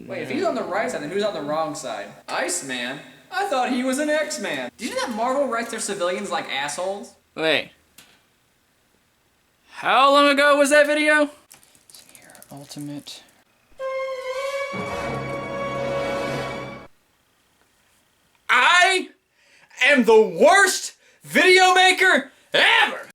Wait, if he's on the right side, then who's on the wrong side? Iceman? I thought he was an X-Man. Did you know that Marvel writes their civilians like assholes? Wait. How long ago was that video? Let's see here, Ultimate. I am the worst video maker ever!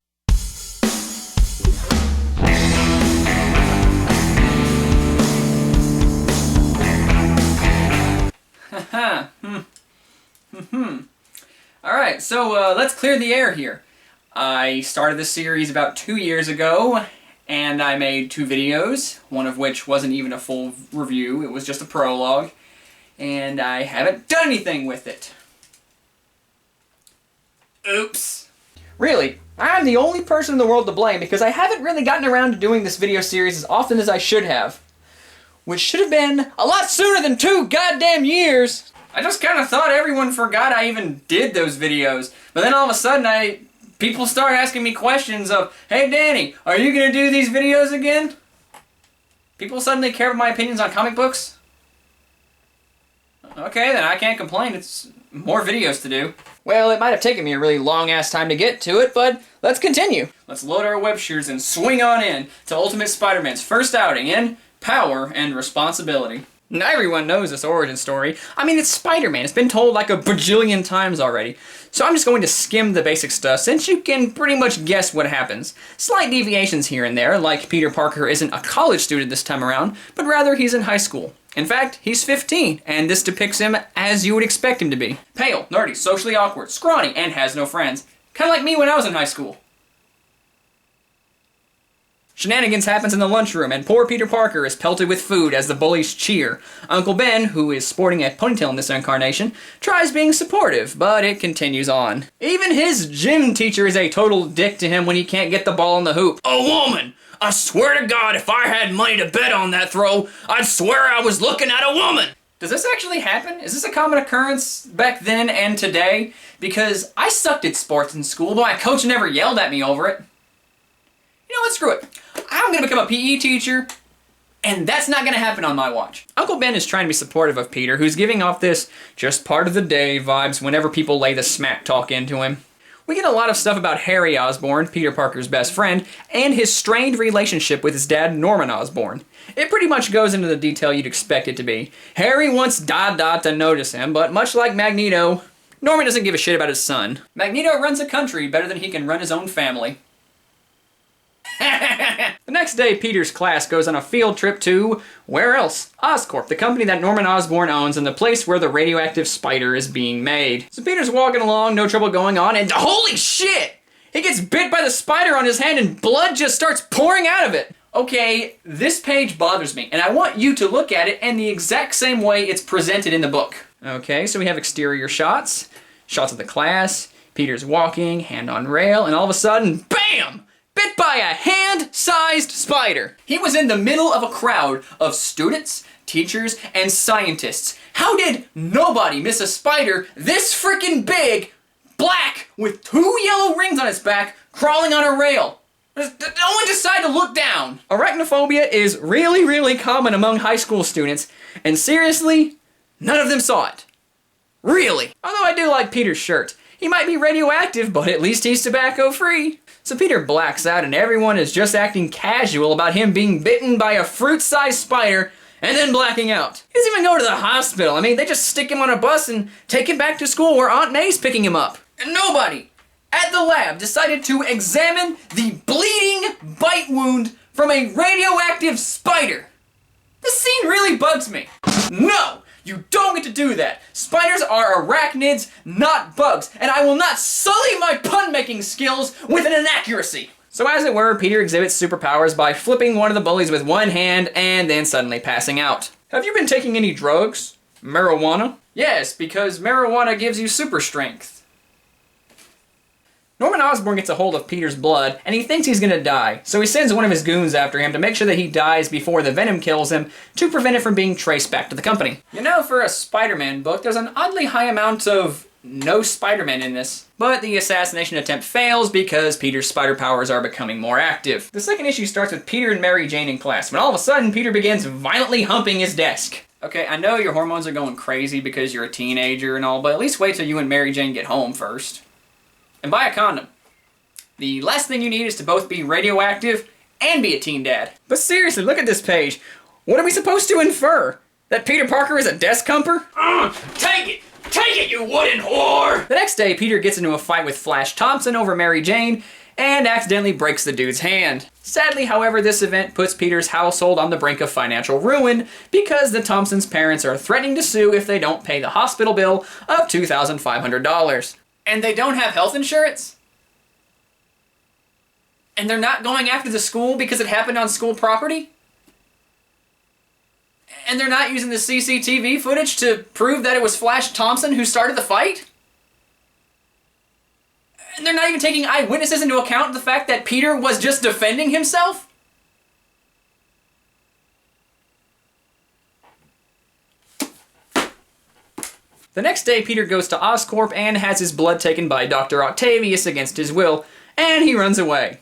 Alright, so let's clear the air here. I started this series about 2 years ago, and I made 2 videos, one of which wasn't even a full review, it was just a prologue, and I haven't done anything with it. Oops. Really, I'm the only person in the world to blame because I haven't really gotten around to doing this video series as often as I should have. Which should have been a lot sooner than 2 goddamn years. I just kind of thought everyone forgot I even did those videos. But then all of a sudden people start asking me questions of, hey Danny, are you gonna do these videos again? People suddenly care about my opinions on comic books? Okay, then I can't complain, it's more videos to do. Well, it might have taken me a really long ass time to get to it, but let's continue. Let's load our web shooters and swing on in to Ultimate Spider-Man's first outing in Power and Responsibility. Now everyone knows this origin story. I mean, it's Spider-Man. It's been told like a bajillion times already. So I'm just going to skim the basic stuff since you can pretty much guess what happens. Slight deviations here and there, like Peter Parker isn't a college student this time around, but rather he's in high school. In fact, he's 15, and this depicts him as you would expect him to be. Pale, nerdy, socially awkward, scrawny, and has no friends. Kinda like me when I was in high school. Shenanigans happens in the lunchroom, and poor Peter Parker is pelted with food as the bullies cheer. Uncle Ben, who is sporting a ponytail in this incarnation, tries being supportive, but it continues on. Even his gym teacher is a total dick to him when he can't get the ball in the hoop. A woman! I swear to God, if I had money to bet on that throw, I'd swear I was looking at a woman! Does this actually happen? Is this a common occurrence back then and today? Because I sucked at sports in school, but my coach never yelled at me over it. You know what, screw it. I'm gonna become a PE teacher, and that's not gonna happen on my watch. Uncle Ben is trying to be supportive of Peter, who's giving off this just part of the day vibes whenever people lay the smack talk into him. We get a lot of stuff about Harry Osborn, Peter Parker's best friend, and his strained relationship with his dad, Norman Osborn. It pretty much goes into the detail you'd expect it to be. Harry wants Dot Dot to notice him, but much like Magneto, Norman doesn't give a shit about his son. Magneto runs a country better than he can run his own family. The next day, Peter's class goes on a field trip to, where else? Oscorp, the company that Norman Osborn owns and the place where the radioactive spider is being made. So Peter's walking along, no trouble going on, and holy shit! He gets bit by the spider on his hand and blood just starts pouring out of it. Okay, this page bothers me, and I want you to look at it in the exact same way it's presented in the book. Okay, so we have exterior shots, shots of the class, Peter's walking, hand on rail, and all of a sudden, BAM! Bit by a hand-sized spider. He was in the middle of a crowd of students, teachers, and scientists. How did nobody miss a spider this freaking big, black, with 2 yellow rings on its back, crawling on a rail? No one decided to look down. Arachnophobia is really, really common among high school students, and seriously, none of them saw it. Really. Although I do like Peter's shirt. He might be radioactive, but at least he's tobacco-free. So Peter blacks out and everyone is just acting casual about him being bitten by a fruit-sized spider and then blacking out. He doesn't even go to the hospital. I mean, they just stick him on a bus and take him back to school where Aunt May's picking him up. And nobody at the lab decided to examine the bleeding bite wound from a radioactive spider. This scene really bugs me. No! You don't get to do that. Spiders are arachnids, not bugs, and I will not sully my pun-making skills with an inaccuracy. So as it were, Peter exhibits superpowers by flipping one of the bullies with one hand and then suddenly passing out. Have you been taking any drugs? Marijuana? Yes, because marijuana gives you super strength. Norman Osborn gets a hold of Peter's blood, and he thinks he's gonna die, so he sends one of his goons after him to make sure that he dies before the venom kills him to prevent it from being traced back to the company. You know, for a Spider-Man book, there's an oddly high amount of no Spider-Man in this. But the assassination attempt fails because Peter's spider powers are becoming more active. The second issue starts with Peter and Mary Jane in class, when all of a sudden Peter begins violently humping his desk. Okay, I know your hormones are going crazy because you're a teenager and all, but at least wait till you and Mary Jane get home first. And buy a condom. The last thing you need is to both be radioactive and be a teen dad. But seriously, look at this page. What are we supposed to infer? That Peter Parker is a desk humper? Take it! Take it, you wooden whore! The next day, Peter gets into a fight with Flash Thompson over Mary Jane and accidentally breaks the dude's hand. Sadly, however, this event puts Peter's household on the brink of financial ruin because the Thompsons' parents are threatening to sue if they don't pay the hospital bill of $2,500. And they don't have health insurance? And they're not going after the school because it happened on school property? And they're not using the CCTV footage to prove that it was Flash Thompson who started the fight? And they're not even taking eyewitnesses into account the fact that Peter was just defending himself? The next day, Peter goes to Oscorp and has his blood taken by Dr. Octavius against his will, and he runs away.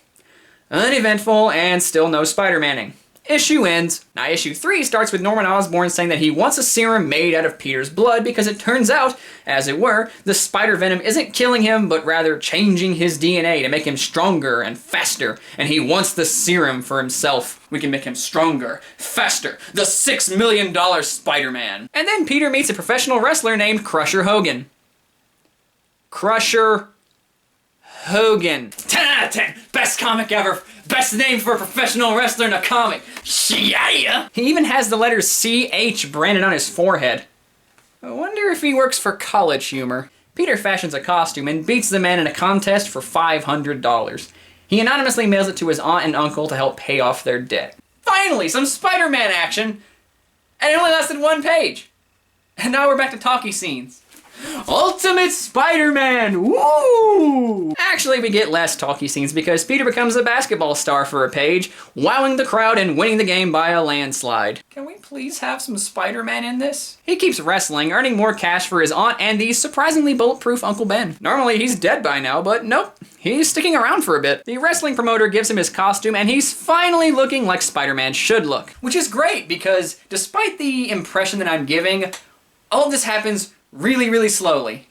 Uneventful, and still no Spider-Manning. Issue ends. Now, issue 3 starts with Norman Osborn saying that he wants a serum made out of Peter's blood because it turns out, as it were, the spider venom isn't killing him, but rather changing his DNA to make him stronger and faster, and he wants the serum for himself. We can make him stronger, faster, the $6 million Spider-Man. And then Peter meets a professional wrestler named Crusher Hogan. Crusher Hogan. 10 out of 10. Best comic ever. Best name for a professional wrestler in a comic. Yeah. He even has the letters CH branded on his forehead. I wonder if he works for College Humor. Peter fashions a costume and beats the man in a contest for $500. He anonymously mails it to his aunt and uncle to help pay off their debt. Finally, some Spider-Man action! And it only lasted 1 page. And now we're back to talkie scenes. Ultimate Spider-Man! Woo! Actually, we get less talkie scenes because Peter becomes a basketball star for a page, wowing the crowd and winning the game by a landslide. Can we please have some Spider-Man in this? He keeps wrestling, earning more cash for his aunt and the surprisingly bulletproof Uncle Ben. Normally, he's dead by now, but nope. He's sticking around for a bit. The wrestling promoter gives him his costume, and he's finally looking like Spider-Man should look. Which is great, because despite the impression that I'm giving, all of this happens really, really slowly.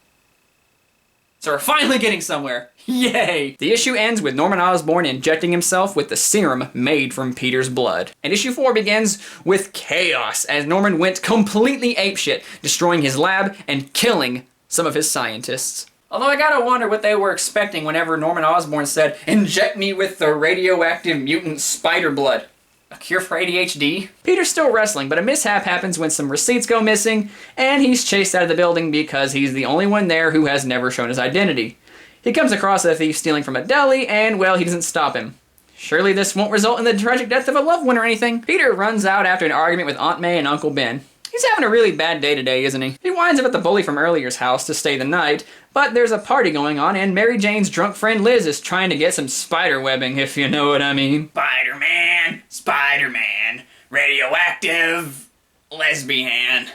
So we're finally getting somewhere. Yay! The issue ends with Norman Osborn injecting himself with the serum made from Peter's blood. And issue 4 begins with chaos as Norman went completely apeshit, destroying his lab and killing some of his scientists. Although I gotta wonder what they were expecting whenever Norman Osborn said, "Inject me with the radioactive mutant spider blood." A cure for ADHD? Peter's still wrestling, but a mishap happens when some receipts go missing, and he's chased out of the building because he's the only one there who has never shown his identity. He comes across a thief stealing from a deli, and, well, he doesn't stop him. Surely this won't result in the tragic death of a loved one or anything. Peter runs out after an argument with Aunt May and Uncle Ben. He's having a really bad day today, isn't he? He winds up at the bully from earlier's house to stay the night, but there's a party going on and Mary Jane's drunk friend Liz is trying to get some spider webbing, if you know what I mean. Spider-Man, Spider-Man, radioactive, lesbian.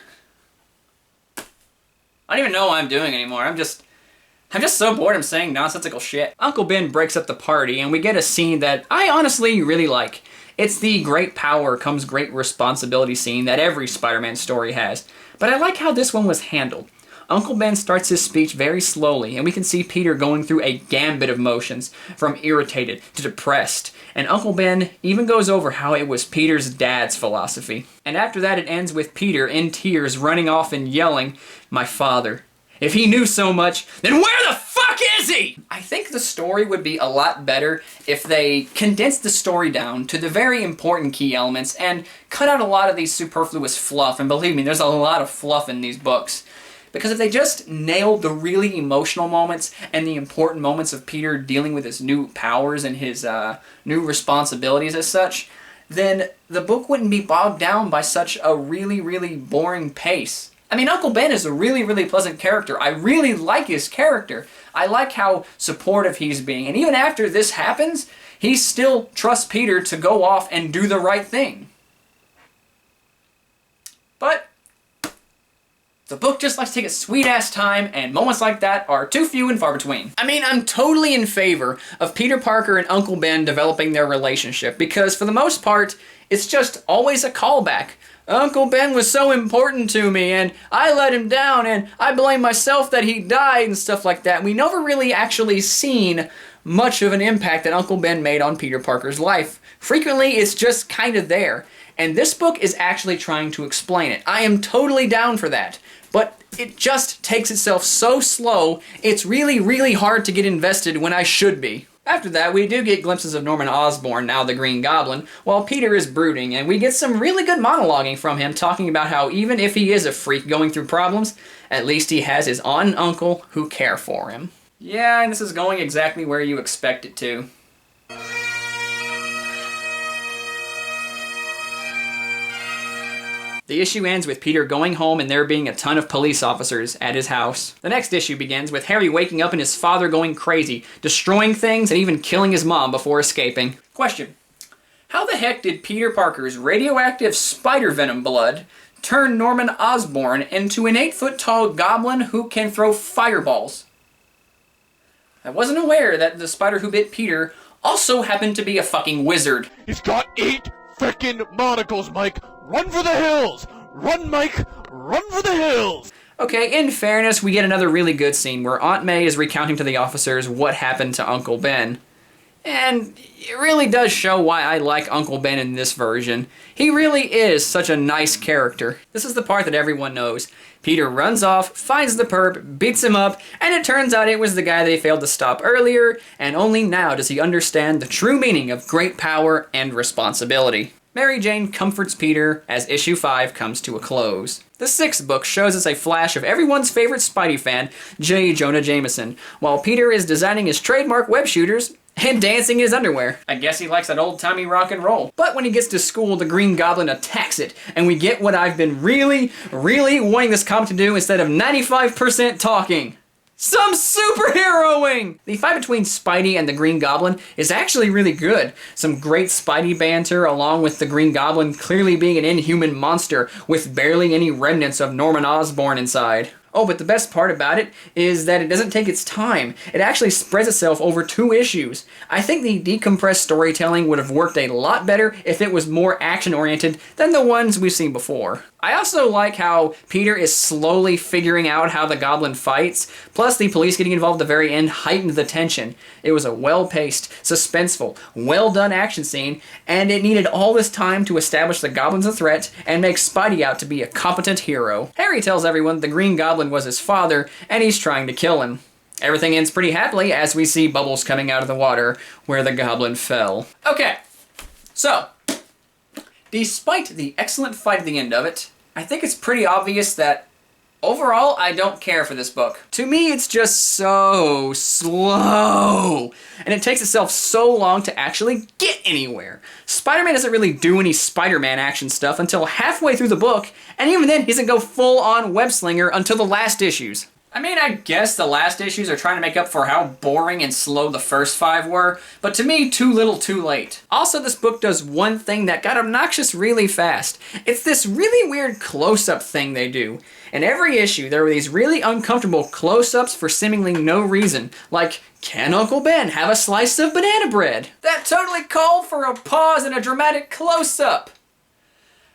I don't even know what I'm doing anymore. I'm just so bored I'm saying nonsensical shit. Uncle Ben breaks up the party and we get a scene that I honestly really like. It's the great power comes great responsibility scene that every Spider-Man story has. But I like how this one was handled. Uncle Ben starts his speech very slowly, and we can see Peter going through a gambit of motions, from irritated to depressed. And Uncle Ben even goes over how it was Peter's dad's philosophy. And after that it ends with Peter in tears running off and yelling, "My father. If he knew so much, then where the fuck is he?" I think the story would be a lot better if they condensed the story down to the very important key elements and cut out a lot of these superfluous fluff. And believe me, there's a lot of fluff in these books. Because if they just nailed the really emotional moments and the important moments of Peter dealing with his new powers and his new responsibilities as such, then the book wouldn't be bogged down by such a really, really boring pace. I mean, Uncle Ben is a really, really pleasant character. I really like his character. I like how supportive he's being. And even after this happens, he still trusts Peter to go off and do the right thing. But The book just likes to take its sweet-ass time, and moments like that are too few and far between. I mean, I'm totally in favor of Peter Parker and Uncle Ben developing their relationship, because for the most part, it's just always a callback. Uncle Ben was so important to me, and I let him down, and I blame myself that he died, and stuff like that. We never really actually seen much of an impact that Uncle Ben made on Peter Parker's life. Frequently, it's just kind of there. And this book is actually trying to explain it. I am totally down for that. But it just takes itself so slow, it's really, really hard to get invested when I should be. After that, we do get glimpses of Norman Osborn, now the Green Goblin, while Peter is brooding, and we get some really good monologuing from him talking about how even if he is a freak going through problems, at least he has his aunt and uncle who care for him. Yeah, and this is going exactly where you expect it to. The issue ends with Peter going home and there being a ton of police officers at his house. The next issue begins with Harry waking up and his father going crazy, destroying things and even killing his mom before escaping. Question: how the heck did Peter Parker's radioactive spider venom blood turn Norman Osborn into an 8-foot-tall goblin who can throw fireballs? I wasn't aware that the spider who bit Peter also happened to be a fucking wizard. He's got 8 frickin' monocles, Mike! Run for the hills! Run, Mike! Run for the hills! Okay, in fairness, we get another really good scene where Aunt May is recounting to the officers what happened to Uncle Ben. And it really does show why I like Uncle Ben in this version. He really is such a nice character. This is the part that everyone knows. Peter runs off, finds the perp, beats him up, and it turns out it was the guy they failed to stop earlier, and only now does he understand the true meaning of great power and responsibility. Mary Jane comforts Peter as issue 5 comes to a close. The 6th book shows us a flash of everyone's favorite Spidey fan, J. Jonah Jameson, while Peter is designing his trademark web shooters and dancing in his underwear. I guess he likes that old-timey rock and roll. But when he gets to school, the Green Goblin attacks it, and we get what I've been really, really wanting this comic to do instead of 95% talking. Some superheroing! The fight between Spidey and the Green Goblin is actually really good. Some great Spidey banter, along with the Green Goblin clearly being an inhuman monster with barely any remnants of Norman Osborn inside. Oh, but the best part about it is that it doesn't take its time. It actually spreads itself over 2 issues. I think the decompressed storytelling would have worked a lot better if it was more action-oriented than the ones we've seen before. I also like how Peter is slowly figuring out how the Goblin fights, plus the police getting involved at the very end heightened the tension. It was a well-paced, suspenseful, well-done action scene, and it needed all this time to establish the Goblin's a threat and make Spidey out to be a competent hero. Harry tells everyone the Green Goblin was his father, and he's trying to kill him. Everything ends pretty happily as we see bubbles coming out of the water where the Goblin fell. Okay, so despite the excellent fight at the end of it, I think it's pretty obvious that overall I don't care for this book. To me, it's just so slow, and it takes itself so long to actually get anywhere. Spider-Man doesn't really do any Spider-Man action stuff until halfway through the book, and even then he doesn't go full-on web-slinger until the last issues. I mean, I guess the last issues are trying to make up for how boring and slow the first 5 were, but to me, too little too late. Also, this book does one thing that got obnoxious really fast. It's this really weird close-up thing they do. In every issue, there were these really uncomfortable close-ups for seemingly no reason, like, can Uncle Ben have a slice of banana bread? That totally called for a pause and a dramatic close-up.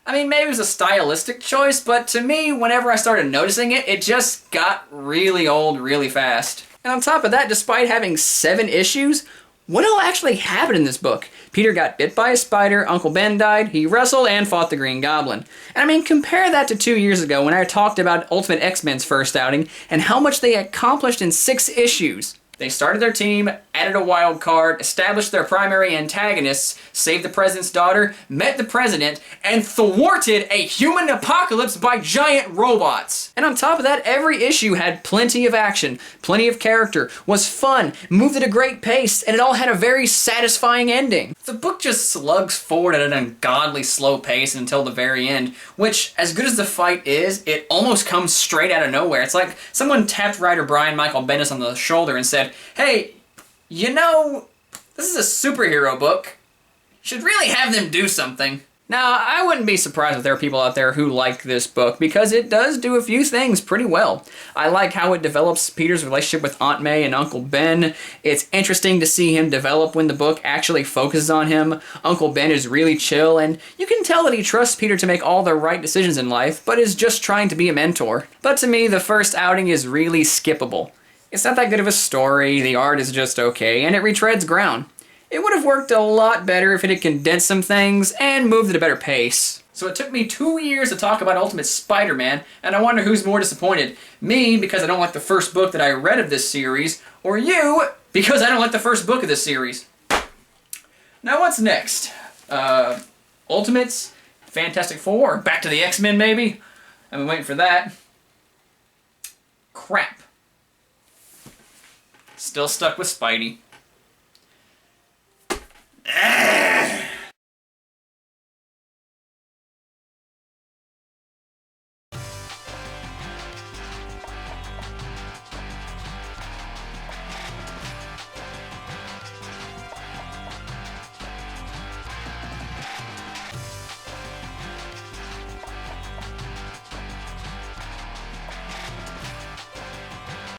I mean, maybe it was a stylistic choice, but to me, whenever I started noticing it, it just got really old really fast. And on top of that, despite having 7 issues, what all actually happened in this book? Peter got bit by a spider, Uncle Ben died, he wrestled, and fought the Green Goblin. And I mean, compare that to 2 years ago when I talked about Ultimate X-Men's first outing and how much they accomplished in 6 issues. They started their team, added a wild card, established their primary antagonists, saved the president's daughter, met the president, and thwarted a human apocalypse by giant robots. And on top of that, every issue had plenty of action, plenty of character, was fun, moved at a great pace, and it all had a very satisfying ending. The book just slugs forward at an ungodly slow pace until the very end, which, as good as the fight is, it almost comes straight out of nowhere. It's like someone tapped writer Brian Michael Bendis on the shoulder and said, "Hey, you know, this is a superhero book. You should really have them do something." Now, I wouldn't be surprised if there are people out there who like this book, because it does do a few things pretty well. I like how it develops Peter's relationship with Aunt May and Uncle Ben. It's interesting to see him develop when the book actually focuses on him. Uncle Ben is really chill, and you can tell that he trusts Peter to make all the right decisions in life, but is just trying to be a mentor. But to me, the first outing is really skippable. It's not that good of a story, the art is just okay, and it retreads ground. It would have worked a lot better if it had condensed some things and moved at a better pace. So it took me 2 years to talk about Ultimate Spider-Man, and I wonder who's more disappointed. Me, because I don't like the first book that I read of this series, or you, because I don't like the first book of this series. Now what's next? Ultimates? Fantastic Four? Back to the X-Men, maybe? I've been waiting for that. Crap. Still stuck with Spidey.